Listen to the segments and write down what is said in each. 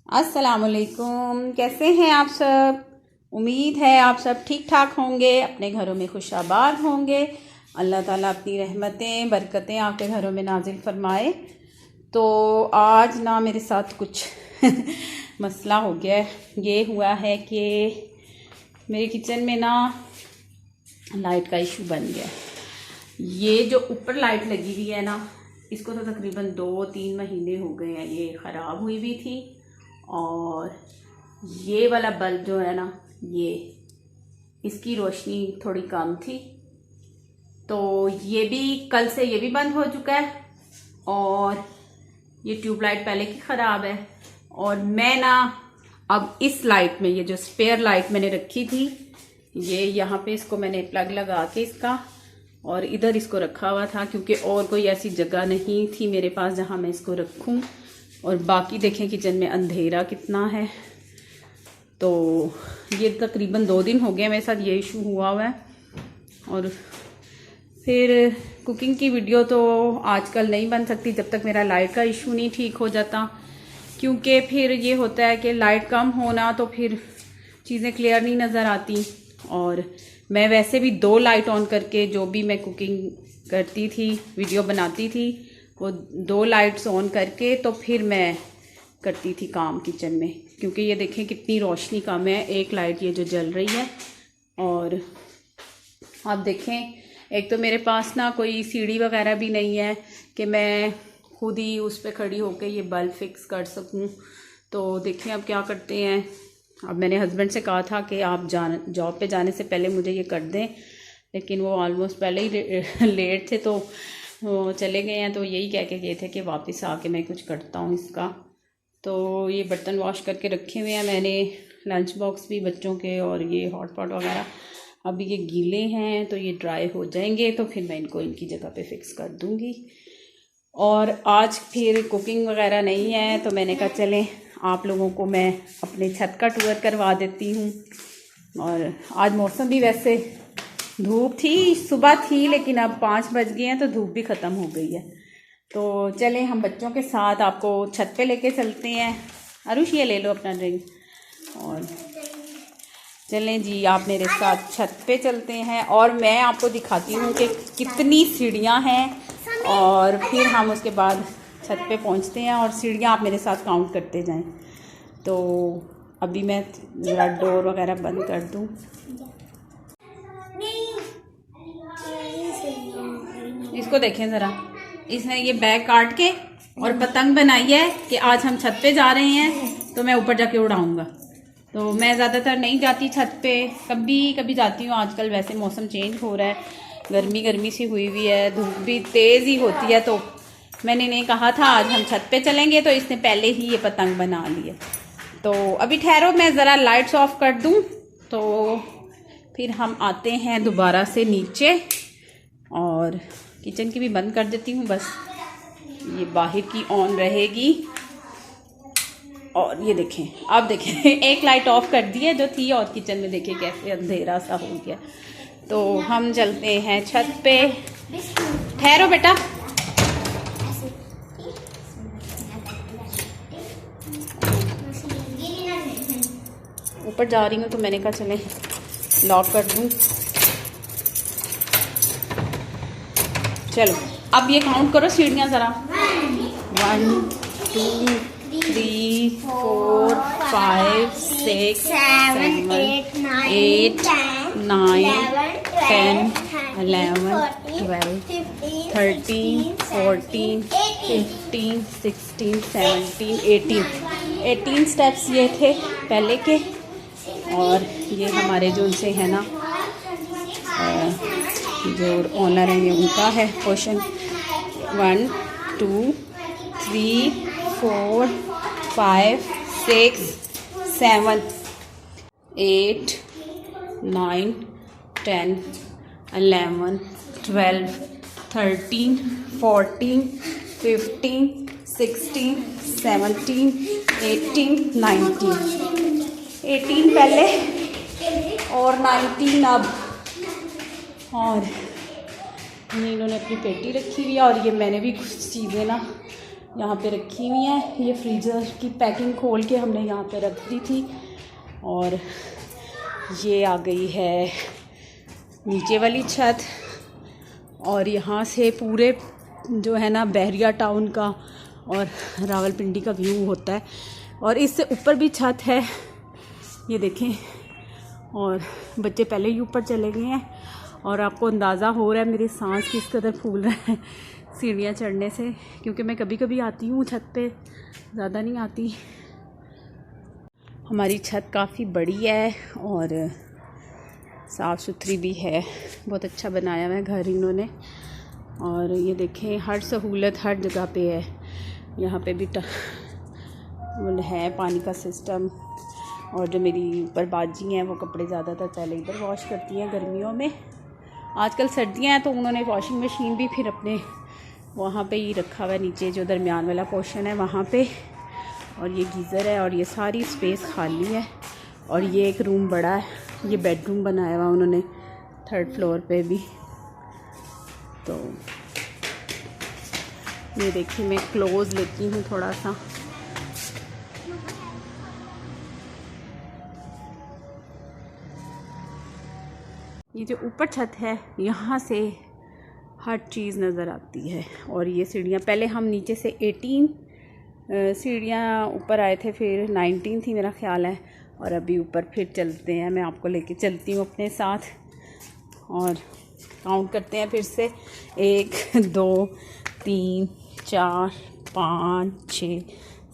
अस्सलामुअलैकुम। कैसे हैं आप सब? उम्मीद है आप सब ठीक ठाक होंगे, अपने घरों में खुशाबाद होंगे। अल्लाह ताला अपनी रहमतें बरकतें आपके घरों में नाजिल फरमाए। तो आज ना मेरे साथ कुछ मसला हो गया है। ये हुआ है कि मेरे किचन में ना लाइट का इशू बन गया। ये जो ऊपर लाइट लगी हुई है ना, इसको तो तकरीबन 2-3 महीने हो गए हैं ये ख़राब हुई भी थी। और ये वाला बल्ब जो है ना, ये इसकी रोशनी थोड़ी कम थी, तो ये भी कल से ये भी बंद हो चुका है। और ये ट्यूबलाइट पहले की ख़राब है। और मैं ना अब इस लाइट में, ये जो स्पेयर लाइट मैंने रखी थी, ये यहाँ पे इसको मैंने प्लग लगा के इसका और इधर इसको रखा हुआ था, क्योंकि और कोई ऐसी जगह नहीं थी मेरे पास जहाँ मैं इसको रखूँ। और बाकी देखें किचन में अंधेरा कितना है। तो ये तकरीबन 2 दिन हो गए मेरे साथ ये इशू हुआ है। और फिर कुकिंग की वीडियो तो आजकल नहीं बन सकती जब तक मेरा लाइट का इशू नहीं ठीक हो जाता, क्योंकि फिर ये होता है कि लाइट कम होना तो फिर चीज़ें क्लियर नहीं नज़र आती। और मैं वैसे भी 2 लाइट ऑन करके जो भी मैं कुकिंग करती थी, वीडियो बनाती थी, वो 2 लाइट्स ऑन करके तो फिर मैं करती थी काम किचन में। क्योंकि ये देखें कितनी रोशनी कम है, 1 लाइट ये जो जल रही है। और आप देखें, एक तो मेरे पास ना कोई सीढ़ी वगैरह भी नहीं है कि मैं खुद ही उस पर खड़ी होकर ये बल्ब फिक्स कर सकूं। तो देखें अब क्या करते हैं। अब मैंने हस्बैंड से कहा था कि आप जॉब पे जाने से पहले मुझे ये कर दें, लेकिन वो ऑलमोस्ट पहले ही लेट थे तो वो चले गए हैं। तो यही कह के गए थे कि वापस आके मैं कुछ करता हूँ इसका। तो ये बर्तन वॉश करके रखे हुए हैं मैंने, लंच बॉक्स भी बच्चों के, और ये हॉट पॉट वगैरह अभी ये गीले हैं, तो ये ड्राई हो जाएंगे तो फिर मैं इनको इनकी जगह पे फिक्स कर दूँगी। और आज फिर कुकिंग वगैरह नहीं है, तो मैंने कहा चलें आप लोगों को मैं अपने छत का टूर करवा देती हूँ। और आज मौसम भी वैसे धूप थी, सुबह थी, लेकिन अब 5 बज गए हैं तो धूप भी ख़त्म हो गई है। तो चलें हम बच्चों के साथ आपको छत पे लेके चलते हैं। अरुष ये ले लो अपना ड्रिंक। और चलें जी, आप मेरे साथ छत पे चलते हैं और मैं आपको दिखाती हूँ कि कितनी सीढ़ियाँ हैं। और फिर हम उसके बाद छत पे पहुँचते हैं और सीढ़ियाँ आप मेरे साथ काउंट करते जाएं। तो अभी मैं ज़रा डोर वगैरह बंद कर दूँ। इसको देखें ज़रा, इसने ये बैग काट के और पतंग बनाई है कि आज हम छत पे जा रहे हैं तो मैं ऊपर जाके उड़ाऊंगा। तो मैं ज़्यादातर नहीं जाती छत पे, कभी कभी जाती हूँ। आजकल वैसे मौसम चेंज हो रहा है, गर्मी सी हुई हुई है, धूप भी तेज़ ही होती है। तो मैंने इन्हें कहा था आज हम छत पे चलेंगे, तो इसने पहले ही ये पतंग बना ली है। तो अभी ठहरो, मैं ज़रा लाइट्स ऑफ कर दूँ तो फिर हम आते हैं दोबारा से नीचे। और किचन की भी बंद कर देती हूँ, बस ये बाहर की ऑन रहेगी। और ये देखें, आप देखें 1 लाइट ऑफ कर दी है जो थी, और किचन में देखें कैसे अंधेरा सा हो गया। तो हम चलते हैं छत पे। ठहरो बेटा, ऊपर जा रही हूँ तो मैंने कहा चले लॉक कर दूँ। चलो अब ये काउंट करो सीढ़ियाँ ज़रा। 1 2 3 4 5 6 7 8 9 10 11 12 13 14 15 16 17 18 स्टेप्स ये थे पहले के। और ये हमारे जो उनसे है ना, जो ओनर हैं उनका है क्वेश्चन। 1 2 3 4 5 6 7 8 9 10 11 12 13 14 15 16 17 18 19 18 पहले और 19 अब। और इन्होंने अपनी पेटी रखी हुई है, और ये मैंने भी कुछ चीज़ें ना यहाँ पे रखी हुई हैं। ये फ्रीज़र की पैकिंग खोल के हमने यहाँ पे रख दी थी। और ये आ गई है नीचे वाली छत। और यहाँ से पूरे जो है ना बहरिया टाउन का और रावलपिंडी का व्यू होता है। और इससे ऊपर भी छत है, ये देखें। और बच्चे पहले ही ऊपर चले गए हैं और आपको अंदाज़ा हो रहा है मेरी सांस किस कदर फूल रहा है सीढ़ियाँ चढ़ने से, क्योंकि मैं कभी कभी आती हूँ छत पे, ज़्यादा नहीं आती। हमारी छत काफ़ी बड़ी है और साफ़ सुथरी भी है, बहुत अच्छा बनाया हुआ है घर इन्होंने। और ये देखें हर सहूलत हर जगह पे है। यहाँ पे भी है पानी का सिस्टम। और जो मेरी ऊपर बाजी हैं वो कपड़े ज़्यादातर पहले इधर वॉश करती हैं गर्मियों में। आजकल सर्दियाँ हैं तो उन्होंने वॉशिंग मशीन भी फिर अपने वहाँ पे ही रखा हुआ है, नीचे जो दरमियान वाला पोर्शन है वहाँ पे। और ये गीज़र है और ये सारी स्पेस खाली है। और ये एक रूम बड़ा है, ये बेडरूम बनाया हुआ उन्होंने 3rd फ्लोर पे भी। तो ये देखिए मैं क्लोज लेती हूँ थोड़ा सा। ये जो ऊपर छत है यहाँ से हर चीज़ नज़र आती है। और ये सीढ़ियाँ, पहले हम नीचे से 18 सीढ़ियाँ ऊपर आए थे, फिर 19 थी मेरा ख्याल है। और अभी ऊपर फिर चलते हैं, मैं आपको लेके चलती हूँ अपने साथ। और काउंट करते हैं फिर से, 1 2 3 4 5 6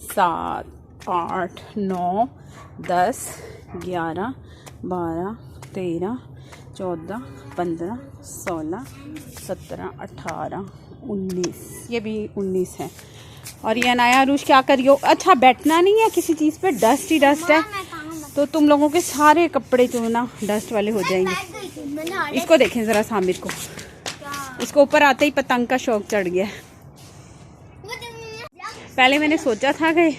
7 8 9 10 11 12 13 14 15 16 17 18 19, ये भी 19 है। और ये अनाया अरूज क्या करियो, अच्छा बैठना नहीं है किसी चीज़ पे, डस्ट ही डस्ट है तो तुम लोगों के सारे कपड़े जो ना डस्ट वाले हो जाएंगे। इसको देखें ज़रा सामिर को, इसको ऊपर आते ही पतंग का शौक चढ़ गया। पहले मैंने सोचा था कि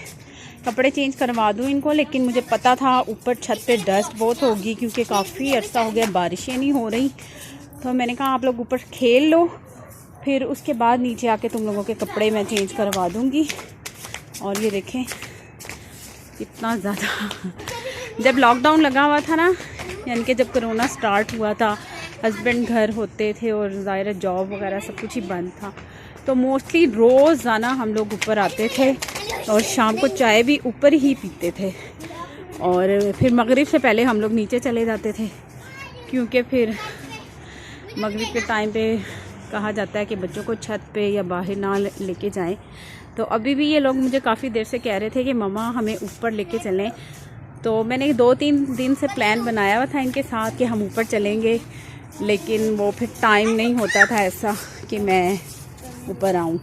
कपड़े चेंज करवा दूँ इनको, लेकिन मुझे पता था ऊपर छत पे डस्ट बहुत होगी क्योंकि काफ़ी अरसा हो गया बारिशें नहीं हो रही। तो मैंने कहा आप लोग ऊपर खेल लो, फिर उसके बाद नीचे आके तुम लोगों के कपड़े मैं चेंज करवा दूँगी। और ये देखें इतना ज़्यादा, जब लॉकडाउन लगा हुआ था ना, यानी कि जब कोरोना स्टार्ट हुआ था, हस्बैंड घर होते थे और ज़ाहिर जॉब वगैरह सब कुछ ही बंद था, तो मोस्टली रोज़ाना हम लोग ऊपर आते थे और शाम को चाय भी ऊपर ही पीते थे। और फिर मगरिब से पहले हम लोग नीचे चले जाते थे, क्योंकि फिर मगरिब के टाइम पे कहा जाता है कि बच्चों को छत पे या बाहर ना लेके जाएं। तो अभी भी ये लोग मुझे काफ़ी देर से कह रहे थे कि मम्मा हमें ऊपर लेके चलें। तो मैंने 2-3 दिन से प्लान बनाया हुआ था इनके साथ कि हम ऊपर चलेंगे, लेकिन वो फिर टाइम नहीं होता था ऐसा कि मैं ऊपर आऊँ।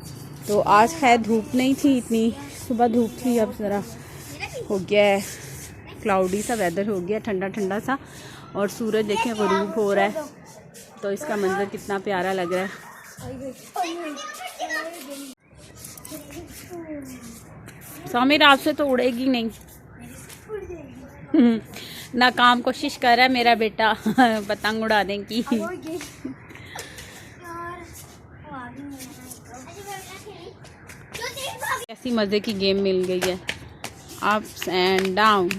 तो आज खैर धूप नहीं थी इतनी, सुबह धूप थी, अब ज़रा हो गया है क्लाउडी सा वेदर हो गया, ठंडा ठंडा सा। और सूरज देखें ग़ुरूब हो रहा है, तो इसका मंजर कितना प्यारा लग रहा है। सामिर आपसे तो उड़ेगी नहीं ना, काम कोशिश कर रहा है मेरा बेटा पतंग उड़ाने की। ऐसी मज़े की गेम मिल गई है, ups and down,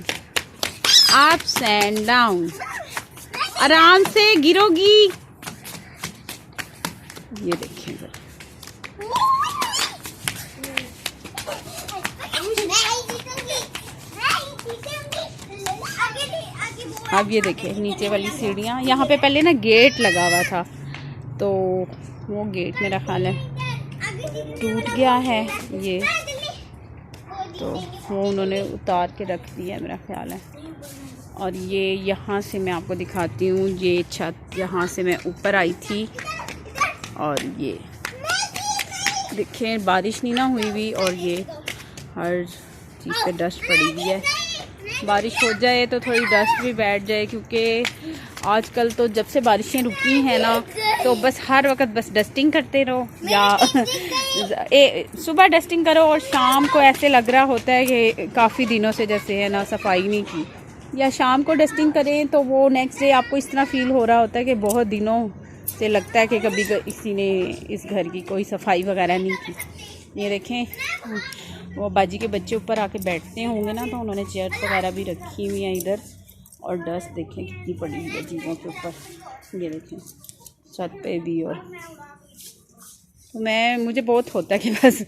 ups and down, आराम से गिरोगी। ये देखिए जरा, अब ये देखिए नीचे वाली सीढ़ियाँ। यहाँ पे पहले ना गेट लगा हुआ था, तो वो गेट मेरा ख्याल है टूट गया है ये, तो वो उन्होंने उतार के रख दिया है मेरा ख्याल है। और ये यहाँ से मैं आपको दिखाती हूँ, ये छत यहाँ से मैं ऊपर आई थी। और ये देखें बारिश नहीं ना हुई हुई, और ये हर चीज़ पे डस्ट पड़ी हुई है। बारिश हो जाए तो थोड़ी डस्ट भी बैठ जाए, क्योंकि आजकल तो जब से बारिशें रुकी हैं ना, तो बस हर वक्त बस डस्टिंग करते रहो, या सुबह डस्टिंग करो और शाम को ऐसे लग रहा होता है कि काफ़ी दिनों से जैसे है ना सफाई नहीं की, या शाम को डस्टिंग करें तो वो नेक्स्ट डे आपको इस तरह फील हो रहा होता है कि बहुत दिनों से लगता है कि कभी किसी ने इस घर की कोई सफाई वगैरह नहीं की। ये देखें वो बाजी के बच्चे ऊपर आके बैठते होंगे ना, तो उन्होंने चेयर वगैरह भी रखी हुई हैं इधर। और डस्ट देखें कितनी पड़ी हुई है चीज़ों के ऊपर, ये देखें छत पे भी। और तो मुझे बहुत होता है कि बस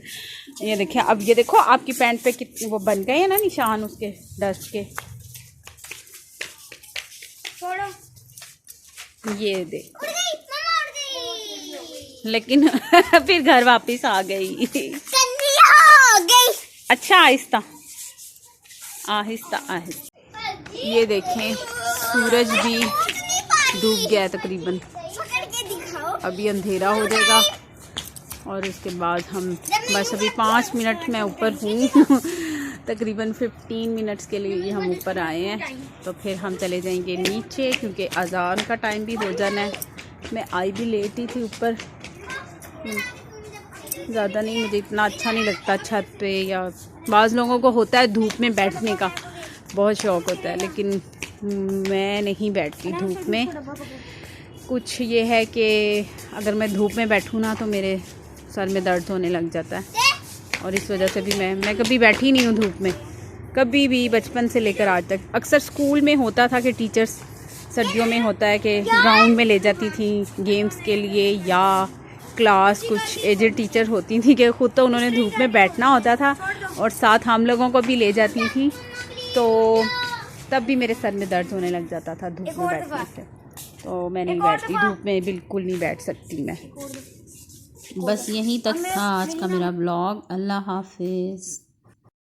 ये देखें। अब ये देखो आपकी पैंट पे कितने वो बन गए हैं ना निशान उसके डस्ट के, ये देखो। लेकिन फिर घर वापस आ गई। अच्छा आहिस्ता आहिस्ता आहिस्ता। ये देखें सूरज भी डूब गया तकरीबन, अभी अंधेरा हो जाएगा और उसके बाद हम बस अभी 5 मिनट में ऊपर हूँ तकरीबन 15 मिनट्स के लिए हम ऊपर आए हैं। तो फिर हम चले जाएंगे नीचे क्योंकि अज़ान का टाइम भी हो जाना है। मैं आई भी लेट ही थी ऊपर, ज़्यादा नहीं, मुझे इतना अच्छा नहीं लगता छत पे, या बाज़ लोगों को होता है धूप में बैठने का बहुत शौक़ होता है, लेकिन मैं नहीं बैठती धूप में। कुछ ये है कि अगर मैं धूप में बैठूँ ना तो मेरे सर में दर्द होने लग जाता है, और इस वजह से भी मैं कभी बैठी नहीं हूँ धूप में, कभी भी, बचपन से लेकर आज तक। अक्सर स्कूल में होता था कि टीचर्स सर्दियों में होता है कि ग्राउंड में ले जाती थी गेम्स के लिए, या क्लास कुछ एजेड टीचर होती थी कि ख़ुद तो उन्होंने धूप में बैठना होता था और साथ हम लोगों को भी ले जाती थी, तो तब भी मेरे सर में दर्द होने लग जाता था धूप में बैठने से। तो मैं नहीं बैठती धूप में, बिल्कुल नहीं बैठ सकती मैं। बस यहीं तक था आज का मेरा ब्लॉग। अल्लाह हाफिज़।